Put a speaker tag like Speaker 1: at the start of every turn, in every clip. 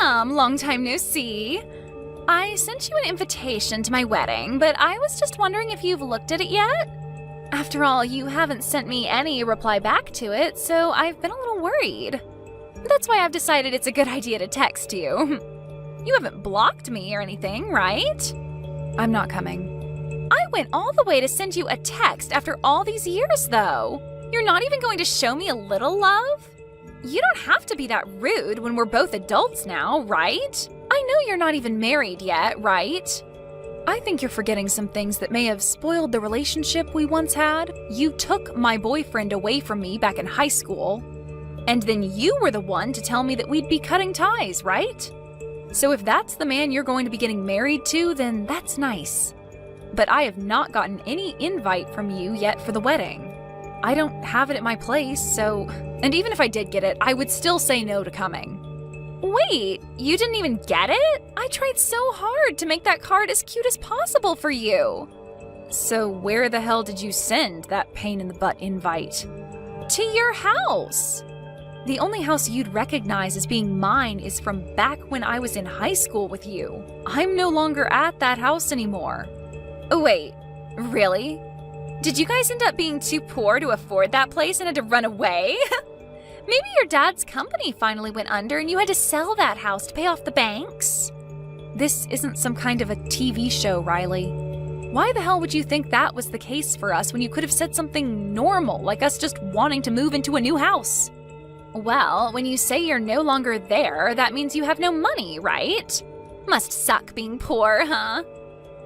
Speaker 1: Sam, long time no see. I sent you an invitation to my wedding, but I was just wondering if you've looked at it yet? After all, you haven't sent me any reply back to it, so I've been a little worried. That's why I've decided it's a good idea to text you. You haven't blocked me or anything, right? I'm not coming. I went all the way to send you a text after all these years, though. You're not even going to show me a little love? You don't have to be that rude when we're both adults now, right? I know you're not even married yet, right? I think you're forgetting some things that may have spoiled the relationship we once had. You took my boyfriend away from me back in high school, and then you were the one to tell me that we'd be cutting ties, right? So if that's the man you're going to be getting married to, then that's nice. But I have not gotten any invite from you yet for the wedding. I don't have it at my place, so... And even if I did get it, I would still say no to coming. Wait, you didn't even get it? I tried so hard to make that card as cute as possible for you. So where the hell did you send that pain-in-the-butt invite? To your house. The only house you'd recognize as being mine is from back when I was in high school with you. I'm no longer at that house anymore. Oh, wait, really? Did you guys end up being too poor to afford that place and had to run away? Maybe your dad's company finally went under and you had to sell that house to pay off the banks? This isn't some kind of a TV show, Riley. Why the hell would you think that was the case for us when you could have said something normal, like us just wanting to move into a new house? Well, when you say you're no longer there, that means you have no money, right? Must suck being poor, huh?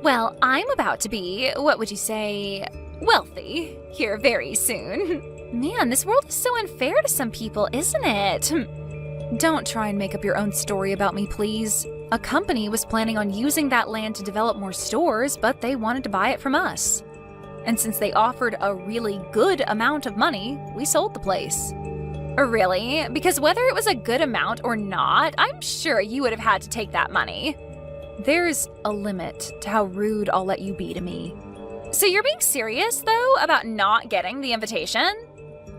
Speaker 1: Well, I'm about to be, what would you say, wealthy here very soon. Man, this world is so unfair to some people, isn't it? Don't try and make up your own story about me, please. A company was planning on using that land to develop more stores, but they wanted to buy it from us. And since they offered a really good amount of money, we sold the place. Really? Because whether it was a good amount or not, I'm sure you would have had to take that money. There's a limit to how rude I'll let you be to me. So you're being serious, though, about not getting the invitation?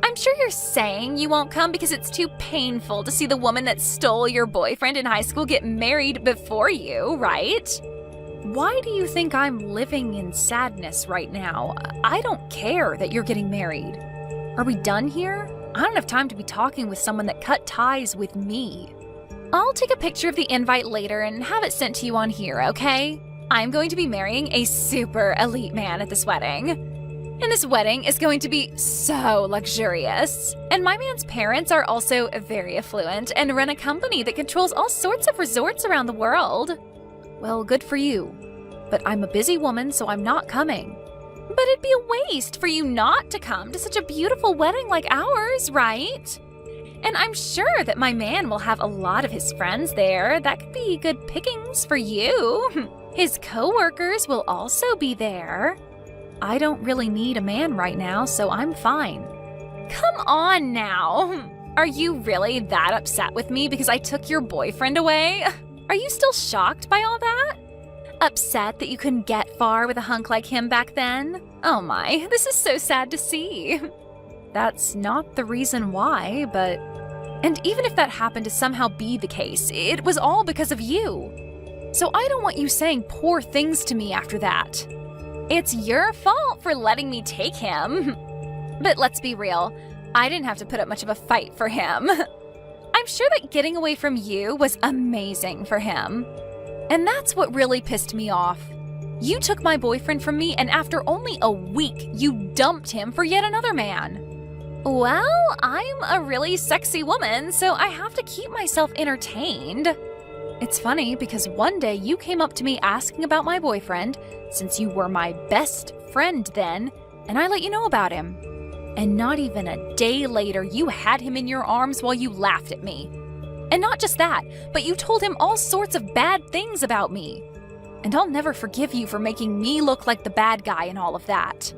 Speaker 1: I'm sure you're saying you won't come because it's too painful to see the woman that stole your boyfriend in high school get married before you, right? Why do you think I'm living in sadness right now? I don't care that you're getting married. Are we done here? I don't have time to be talking with someone that cut ties with me. I'll take a picture of the invite later and have it sent to you on here, okay? I'm going to be marrying a super elite man at this wedding. And this wedding is going to be so luxurious. And my man's parents are also very affluent and run a company that controls all sorts of resorts around the world. Well, good for you. But I'm a busy woman, so I'm not coming. But it'd be a waste for you not to come to such a beautiful wedding like ours, right? And I'm sure that my man will have a lot of his friends there. That could be good pickings for you. His co-workers will also be there. I don't really need a man right now, so I'm fine. Come on now. Are you really that upset with me because I took your boyfriend away? Are you still shocked by all that? Upset that you couldn't get far with a hunk like him back then? Oh my, this is so sad to see. That's not the reason why, but... And even if that happened to somehow be the case, it was all because of you. So I don't want you saying poor things to me after that. It's your fault for letting me take him. But let's be real, I didn't have to put up much of a fight for him. I'm sure that getting away from you was amazing for him. And that's what really pissed me off. You took my boyfriend from me, and after only a week, you dumped him for yet another man. Well, I'm a really sexy woman, so I have to keep myself entertained. It's funny because one day you came up to me asking about my boyfriend, since you were my best friend then, and I let you know about him. And not even a day later, you had him in your arms while you laughed at me. And not just that, but you told him all sorts of bad things about me. And I'll never forgive you for making me look like the bad guy in all of that.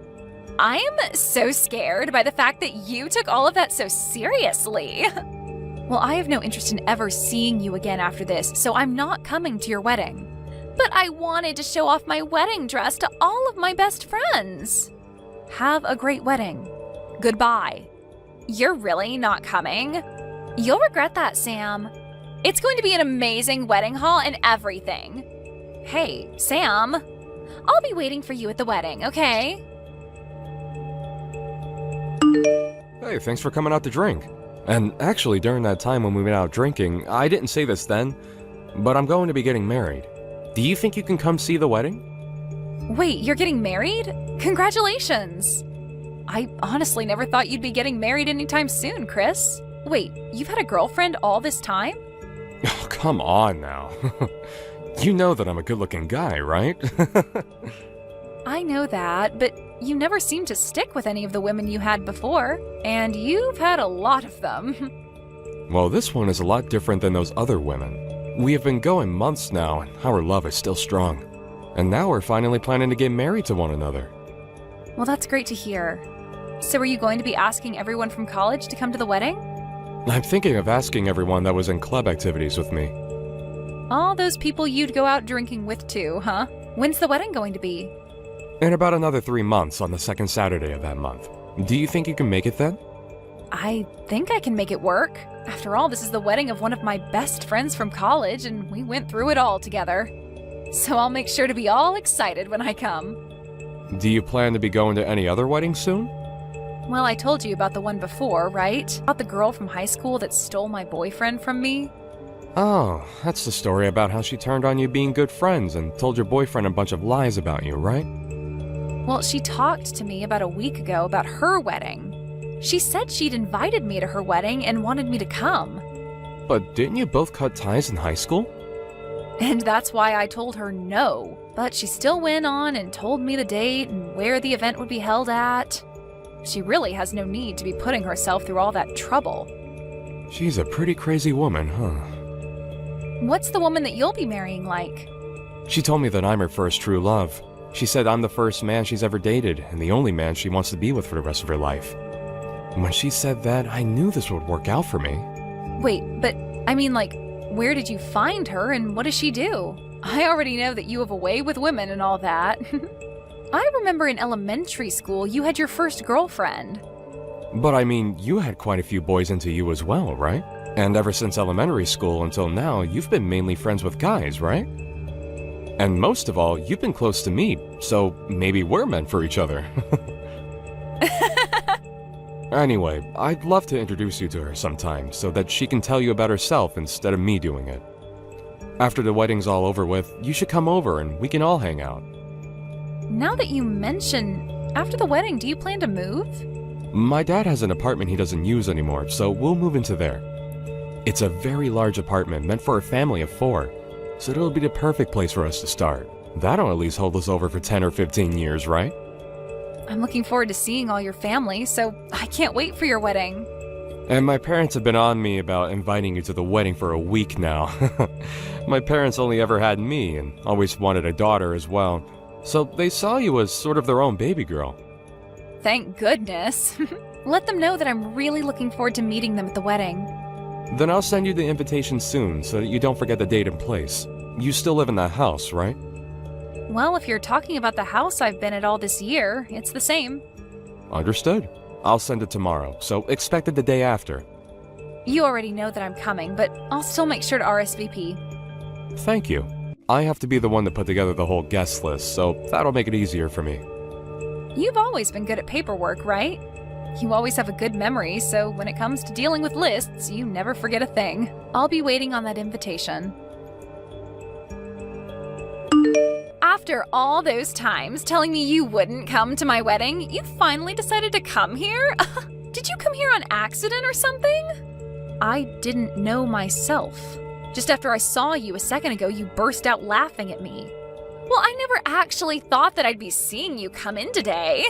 Speaker 1: I'm so scared by the fact that you took all of that so seriously. Well, I have no interest in ever seeing you again after this, so I'm not coming to your wedding. But I wanted to show off my wedding dress to all of my best friends. Have a great wedding. Goodbye. You're really not coming? You'll regret that, Sam. It's going to be an amazing wedding hall and everything. Hey, Sam, I'll be waiting for you at the wedding, okay?
Speaker 2: Hey, thanks for coming out to drink. And actually, during that time when we went out drinking, I didn't say this then, but I'm going to be getting married. Do you think you can come see the wedding?
Speaker 1: Wait, you're getting married? Congratulations! I honestly never thought you'd be getting married anytime soon, Chris. Wait, you've had a girlfriend all this time?
Speaker 2: Oh, come on now. You know that I'm a good-looking guy, right?
Speaker 1: I know that, but you never seemed to stick with any of the women you had before, and you've had a lot of them.
Speaker 2: Well, this one is a lot different than those other women. We have been going months now, and our love is still strong. And now we're finally planning to get married to one another.
Speaker 1: Well, that's great to hear. So are you going to be asking everyone from college to come to the wedding?
Speaker 2: I'm thinking of asking everyone that was in club activities with me.
Speaker 1: All those people you'd go out drinking with too, huh? When's the wedding going to be?
Speaker 2: In about another 3 months on the second Saturday of that month. Do you think you can make it then?
Speaker 1: I think I can make it work. After all, this is the wedding of one of my best friends from college, and we went through it all together. So I'll make sure to be all excited when I come.
Speaker 2: Do you plan to be going to any other weddings soon?
Speaker 1: Well, I told you about the one before, right? About the girl from high school that stole my boyfriend from me.
Speaker 2: Oh, that's the story about how she turned on you being good friends and told your boyfriend a bunch of lies about you, right?
Speaker 1: Well, she talked to me about a week ago about her wedding. She said she'd invited me to her wedding and wanted me to come.
Speaker 2: But didn't you both cut ties in high school?
Speaker 1: And that's why I told her no. But she still went on and told me the date and where the event would be held at. She really has no need to be putting herself through all that trouble.
Speaker 2: She's a pretty crazy woman, huh?
Speaker 1: What's the woman that you'll be marrying like?
Speaker 2: She told me that I'm her first true love. She said I'm the first man she's ever dated and the only man she wants to be with for the rest of her life. When she said that, I knew this would work out for me.
Speaker 1: Wait, but I mean, like, where did you find her and what does she do? I already know that you have a way with women and all that. I remember in elementary school you had your first girlfriend.
Speaker 2: But I mean, you had quite a few boys into you as well, right? And ever since elementary school until now, you've been mainly friends with guys, right? And most of all, you've been close to me, so maybe we're meant for each other. Anyway, I'd love to introduce you to her sometime so that she can tell you about herself instead of me doing it. After the wedding's all over with, you should come over and we can all hang out.
Speaker 1: Now that you mention, after the wedding, do you plan to move?
Speaker 2: My dad has an apartment he doesn't use anymore, so we'll move into there. It's a very large apartment meant for a family of 4, so it'll be the perfect place for us to start. That'll at least hold us over for 10 or 15 years, right?
Speaker 1: I'm looking forward to seeing all your family, so I can't wait for your wedding.
Speaker 2: And my parents have been on me about inviting you to the wedding for a week now. My parents only ever had me and always wanted a daughter as well, so they saw you as sort of their own baby girl.
Speaker 1: Thank goodness. Let them know that I'm really looking forward to meeting them at the wedding.
Speaker 2: Then I'll send you the invitation soon so that you don't forget the date and place. You still live in that house, right?
Speaker 1: Well, if you're talking about the house I've been at all this year, it's the same.
Speaker 2: Understood. I'll send it tomorrow, so expect it the day after.
Speaker 1: You already know that I'm coming, but I'll still make sure to RSVP.
Speaker 2: Thank you. I have to be the one to put together the whole guest list, so that'll make it easier for me.
Speaker 1: You've always been good at paperwork, right? You always have a good memory, so when it comes to dealing with lists, you never forget a thing. I'll be waiting on that invitation. After all those times telling me you wouldn't come to my wedding, you finally decided to come here? Did you come here on accident or something? I didn't know myself. Just after I saw you a second ago, you burst out laughing at me. Well, I never actually thought that I'd be seeing you come in today.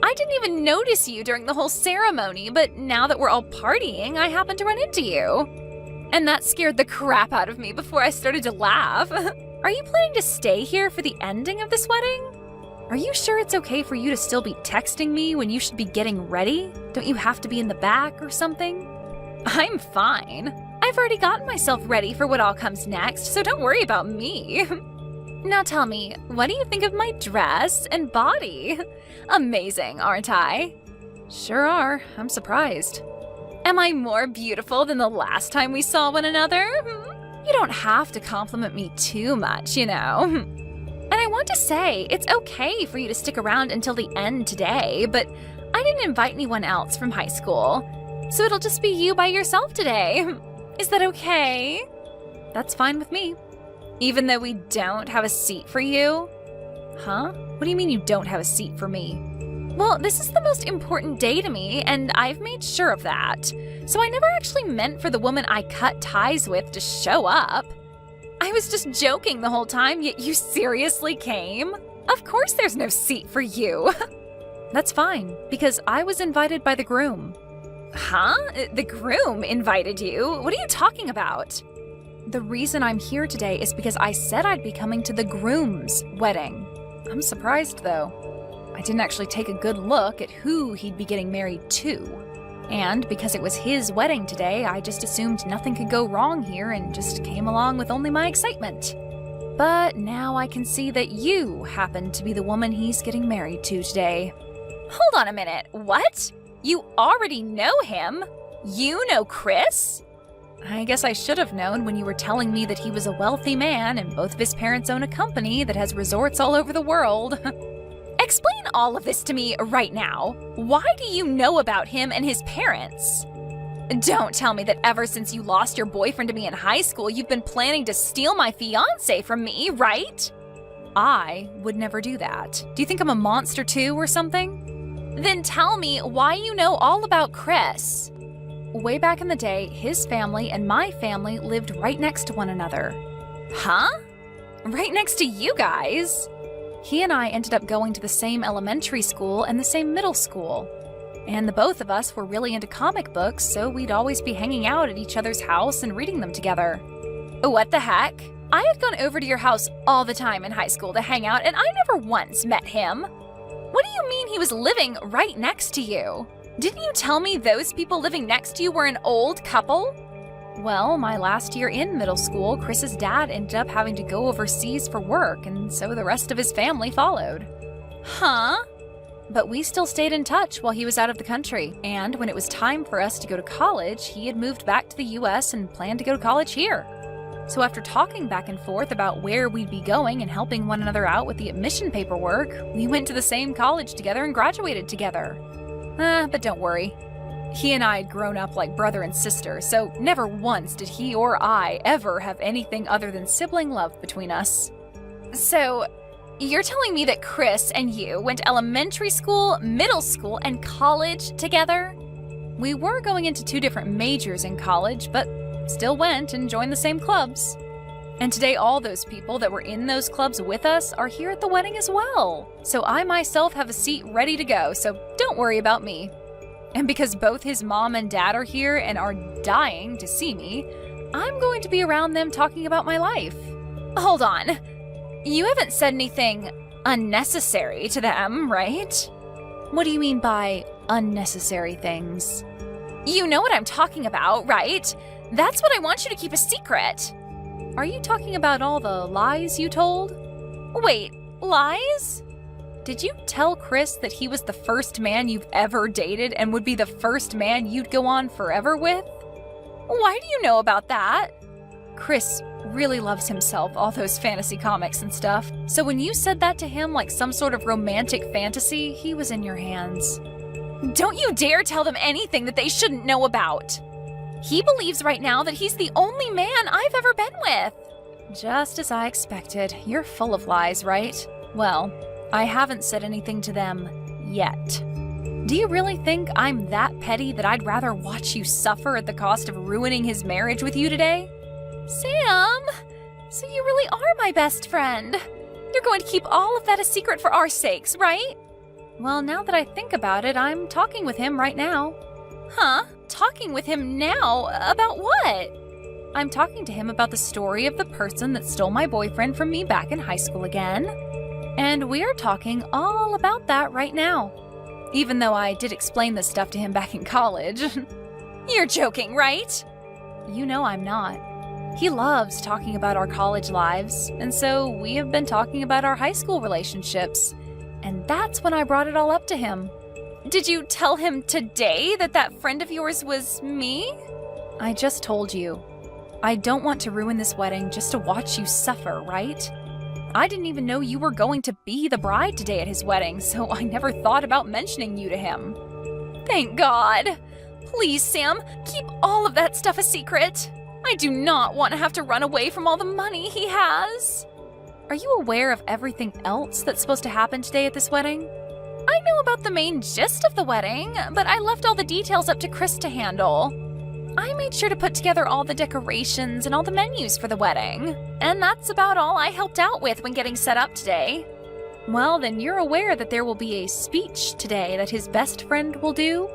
Speaker 1: I didn't even notice you during the whole ceremony, but now that we're all partying, I happened to run into you. And that scared the crap out of me before I started to laugh. Are you planning to stay here for the ending of this wedding? Are you sure it's okay for you to still be texting me when you should be getting ready? Don't you have to be in the back or something? I'm fine. I've already gotten myself ready for what all comes next, so don't worry about me. Now tell me, what do you think of my dress and body? Amazing, aren't I? Sure are. I'm surprised. Am I more beautiful than the last time we saw one another? You don't have to compliment me too much, you know. And I want to say, it's okay for you to stick around until the end today, but I didn't invite anyone else from high school, so it'll just be you by yourself today. Is that okay? That's fine with me. Even though we don't have a seat for you? Huh? What do you mean you don't have a seat for me? Well, this is the most important day to me, and I've made sure of that. So I never actually meant for the woman I cut ties with to show up. I was just joking the whole time, yet you seriously came? Of course there's no seat for you. That's fine, because I was invited by the groom. Huh? The groom invited you? What are you talking about? The reason I'm here today is because I said I'd be coming to the groom's wedding. I'm surprised, though. I didn't actually take a good look at who he'd be getting married to. And because it was his wedding today, I just assumed nothing could go wrong here and just came along with only my excitement. But now I can see that you happen to be the woman he's getting married to today. Hold on a minute, what? You already know him? You know Chris? I guess I should have known when you were telling me that he was a wealthy man and both of his parents own a company that has resorts all over the world. Explain all of this to me right now. Why do you know about him and his parents? Don't tell me that ever since you lost your boyfriend to me in high school, you've been planning to steal my fiancé from me, right? I would never do that. Do you think I'm a monster too or something? Then tell me why you know all about Chris. Way back in the day, his family and my family lived right next to one another. Huh? Right next to you guys? He and I ended up going to the same elementary school and the same middle school. And the both of us were really into comic books, so we'd always be hanging out at each other's house and reading them together. What the heck? I had gone over to your house all the time in high school to hang out, and I never once met him. What do you mean he was living right next to you? Didn't you tell me those people living next to you were an old couple? Well, my last year in middle school, Chris's dad ended up having to go overseas for work, and so the rest of his family followed. Huh? But we still stayed in touch while he was out of the country, and when it was time for us to go to college, he had moved back to the US and planned to go to college here. So after talking back and forth about where we'd be going and helping one another out with the admission paperwork, we went to the same college together and graduated together. But don't worry. He and I had grown up like brother and sister, so never once did he or I ever have anything other than sibling love between us. So, you're telling me that Chris and you went to elementary school, middle school, and college together? We were going into 2 different majors in college, but still went and joined the same clubs. And today all those people that were in those clubs with us are here at the wedding as well. So I myself have a seat ready to go, so don't worry about me. And because both his mom and dad are here and are dying to see me, I'm going to be around them talking about my life. Hold on. You haven't said anything unnecessary to them, right? What do you mean by unnecessary things? You know what I'm talking about, right? That's what I want you to keep a secret. Are you talking about all the lies you told? Wait, lies? Did you tell Chris that he was the first man you've ever dated and would be the first man you'd go on forever with? Why do you know about that? Chris really loves himself, all those fantasy comics and stuff. So when you said that to him like some sort of romantic fantasy, he was in your hands. Don't you dare tell them anything that they shouldn't know about. He believes right now that he's the only man I've ever been with. Just as I expected. You're full of lies, right? Well, I haven't said anything to them yet. Do you really think I'm that petty that I'd rather watch you suffer at the cost of ruining his marriage with you today? Sam! So you really are my best friend. You're going to keep all of that a secret for our sakes, right? Well, now that I think about it, I'm talking with him right now. Huh? Talking with him now? About what? I'm talking to him about the story of the person that stole my boyfriend from me back in high school again. And we're talking all about that right now. Even though I did explain this stuff to him back in college. You're joking, right? You know I'm not. He loves talking about our college lives, and so we have been talking about our high school relationships. And that's when I brought it all up to him. Did you tell him today that that friend of yours was me? I just told you. I don't want to ruin this wedding just to watch you suffer, right? I didn't even know you were going to be the bride today at his wedding, so I never thought about mentioning you to him. Thank God. Please, Sam, keep all of that stuff a secret. I do not want to have to run away from all the money he has. Are you aware of everything else that's supposed to happen today at this wedding? I know about the main gist of the wedding, but I left all the details up to Chris to handle. I made sure to put together all the decorations and all the menus for the wedding, and that's about all I helped out with when getting set up today. Well, then you're aware that there will be a speech today that his best friend will do?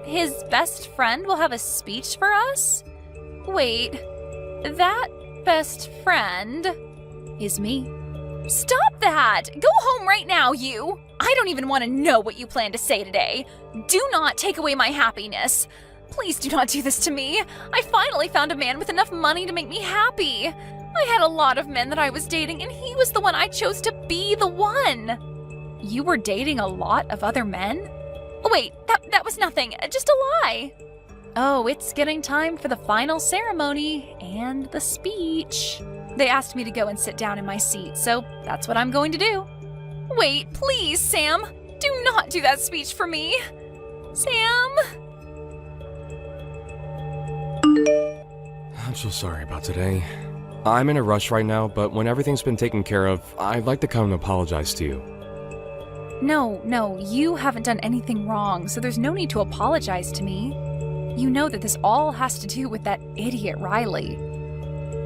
Speaker 1: His best friend will have a speech for us? Wait, that best friend is me. Stop that! Go home right now, you! I don't even want to know what you plan to say today. Do not take away my happiness. Please do not do this to me. I finally found a man with enough money to make me happy. I had a lot of men that I was dating, and he was the one I chose to be the one. You were dating a lot of other men? Wait, that was nothing. Just a lie. Oh, it's getting time for the final ceremony and the speech. They asked me to go and sit down in my seat, so that's what I'm going to do. Wait, please, Sam. Do not do that speech for me. Sam?
Speaker 2: I'm so sorry about today. I'm in a rush right now, but when everything's been taken care of, I'd like to come and apologize to you.
Speaker 1: No, you haven't done anything wrong, so there's no need to apologize to me. You know that this all has to do with that idiot Riley.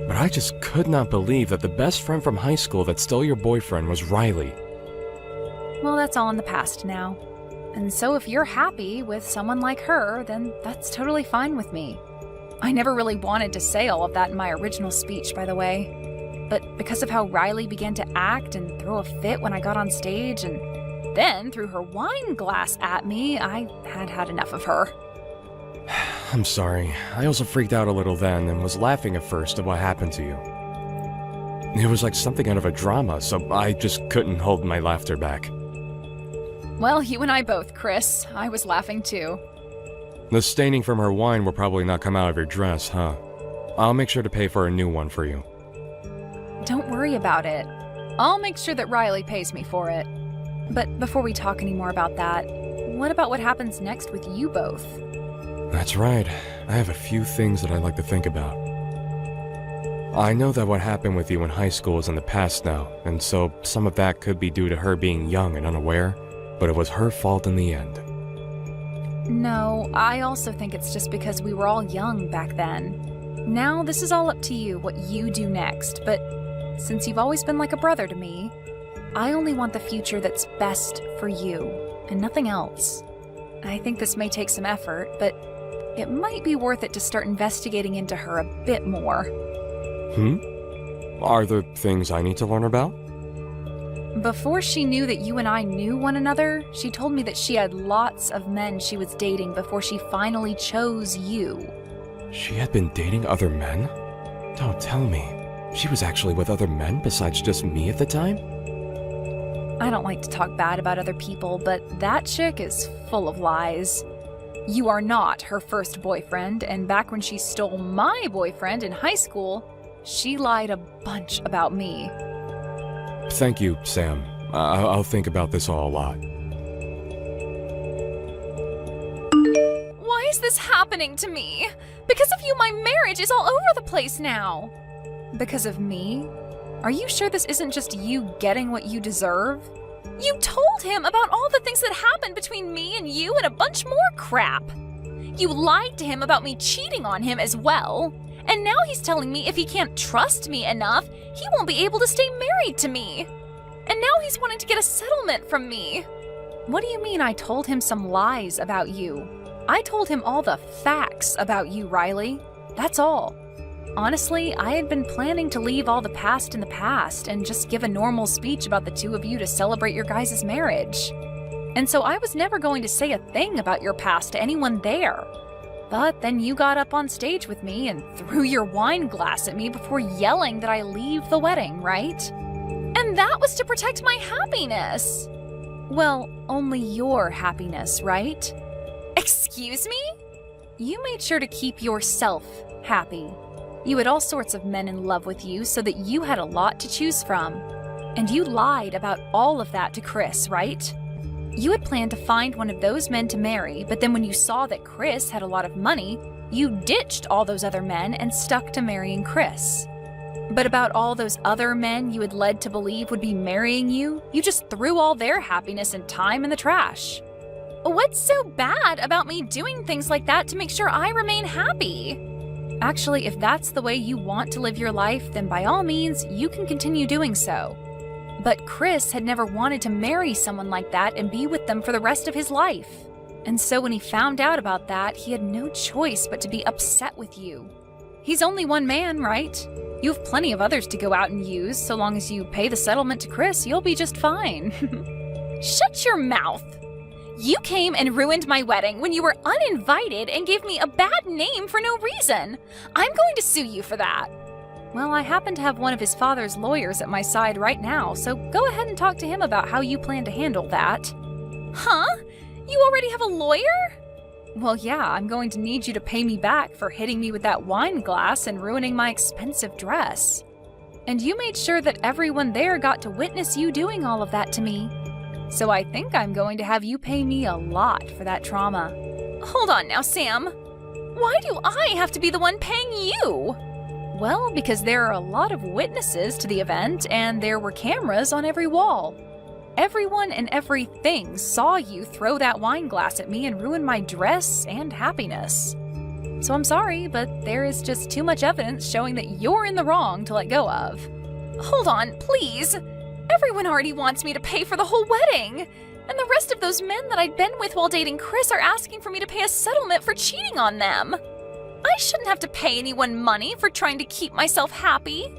Speaker 2: But I just could not believe that the best friend from high school that stole your boyfriend was Riley.
Speaker 1: Well, that's all in the past now. And so if you're happy with someone like her, then that's totally fine with me. I never really wanted to say all of that in my original speech, by the way. But because of how Riley began to act and throw a fit when I got on stage and then threw her wine glass at me, I had enough of her.
Speaker 2: I'm sorry. I also freaked out a little then and was laughing at first at what happened to you. It was like something out of a drama, so I just couldn't hold my laughter back.
Speaker 1: Well, you and I both, Chris. I was laughing too.
Speaker 2: The staining from her wine will probably not come out of your dress, huh? I'll make sure to pay for a new one for you.
Speaker 1: Don't worry about it. I'll make sure that Riley pays me for it. But before we talk any more about that, what about what happens next with you both?
Speaker 2: That's right. I have a few things that I'd like to think about. I know that what happened with you in high school is in the past now, and so some of that could be due to her being young and unaware, but it was her fault in the end.
Speaker 1: No, I also think it's just because we were all young back then. Now this is all up to you, what you do next, but since you've always been like a brother to me, I only want the future that's best for you, and nothing else. I think this may take some effort, but it might be worth it to start investigating into her a bit more.
Speaker 2: Are there things I need to learn about?
Speaker 1: Before she knew that you and I knew one another, she told me that she had lots of men she was dating before she finally chose you.
Speaker 2: She had been dating other men? Don't tell me. She was actually with other men besides just me at the time?
Speaker 1: I don't like to talk bad about other people, but that chick is full of lies. You are not her first boyfriend, and back when she stole my boyfriend in high school, she lied a bunch about me.
Speaker 2: Thank you, Sam. I'll think about this all a lot.
Speaker 1: Why is this happening to me? Because of you, my marriage is all over the place now. Because of me? Are you sure this isn't just you getting what you deserve? You told him about all the things that happened between me and you and a bunch more crap. You lied to him about me cheating on him as well. And now he's telling me if he can't trust me enough, he won't be able to stay married to me. And now he's wanting to get a settlement from me. What do you mean I told him some lies about you? I told him all the facts about you, Riley. That's all. Honestly, I had been planning to leave all the past in the past and just give a normal speech about the two of you to celebrate your guys' marriage. And so I was never going to say a thing about your past to anyone there. But then you got up on stage with me and threw your wine glass at me before yelling that I leave the wedding, right? And that was to protect my happiness. Well, only your happiness, right? Excuse me? You made sure to keep yourself happy. You had all sorts of men in love with you so that you had a lot to choose from. And you lied about all of that to Chris, right? You had planned to find one of those men to marry, but then when you saw that Chris had a lot of money, you ditched all those other men and stuck to marrying Chris. But about all those other men you had led to believe would be marrying you, you just threw all their happiness and time in the trash. What's so bad about me doing things like that to make sure I remain happy? Actually, if that's the way you want to live your life, then by all means, you can continue doing so. But Chris had never wanted to marry someone like that and be with them for the rest of his life. And so when he found out about that, he had no choice but to be upset with you. He's only one man, right? You have plenty of others to go out and use. So long as you pay the settlement to Chris, you'll be just fine. Shut your mouth! You came and ruined my wedding when you were uninvited and gave me a bad name for no reason. I'm going to sue you for that. Well, I happen to have one of his father's lawyers at my side right now, so go ahead and talk to him about how you plan to handle that. Huh? You already have a lawyer? Well, yeah, I'm going to need you to pay me back for hitting me with that wine glass and ruining my expensive dress. And you made sure that everyone there got to witness you doing all of that to me. So I think I'm going to have you pay me a lot for that trauma. Hold on now, Sam. Why do I have to be the one paying you? Well, because there are a lot of witnesses to the event, and there were cameras on every wall. Everyone and everything saw you throw that wine glass at me and ruin my dress and happiness. So I'm sorry, but there is just too much evidence showing that you're in the wrong to let go of. Hold on, please. Everyone already wants me to pay for the whole wedding. And the rest of those men that I'd been with while dating Chris are asking for me to pay a settlement for cheating on them. I shouldn't have to pay anyone money for trying to keep myself happy.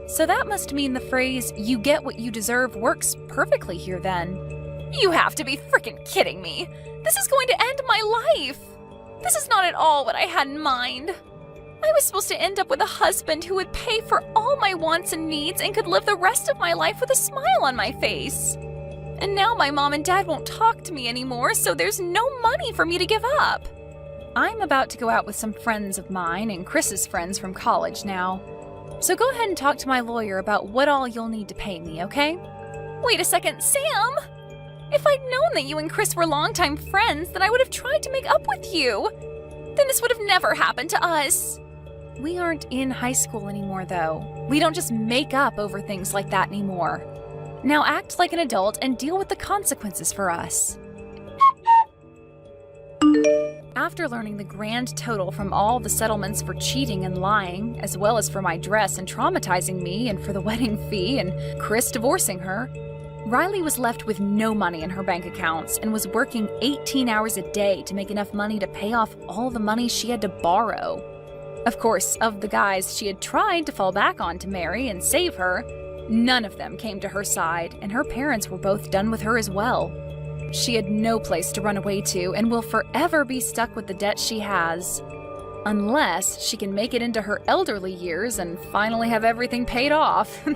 Speaker 1: So that must mean the phrase, "you get what you deserve," works perfectly here then. You have to be frickin' kidding me. This is going to end my life. This is not at all what I had in mind. I was supposed to end up with a husband who would pay for all my wants and needs and could live the rest of my life with a smile on my face. And now my mom and dad won't talk to me anymore, so there's no money for me to give up. I'm about to go out with some friends of mine and Chris's friends from college now. So go ahead and talk to my lawyer about what all you'll need to pay me, okay? Wait a second, Sam! If I'd known that you and Chris were longtime friends, then I would have tried to make up with you. Then this would have never happened to us. We aren't in high school anymore, though. We don't just make up over things like that anymore. Now act like an adult and deal with the consequences for us. After learning the grand total from all the settlements for cheating and lying, as well as for my dress and traumatizing me and for the wedding fee and Chris divorcing her, Riley was left with no money in her bank accounts and was working 18 hours a day to make enough money to pay off all the money she had to borrow. Of course, of the guys she had tried to fall back on to marry and save her, none of them came to her side, and her parents were both done with her as well. She had no place to run away to and will forever be stuck with the debt she has. Unless she can make it into her elderly years and finally have everything paid off.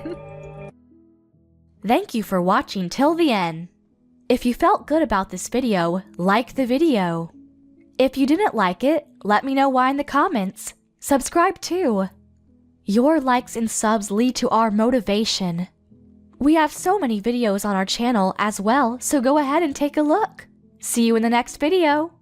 Speaker 3: Thank you for watching till the end. If you felt good about this video, like the video. If you didn't like it, let me know why in the comments. Subscribe too. Your likes and subs lead to our motivation. We have so many videos on our channel as well, so go ahead and take a look. See you in the next video.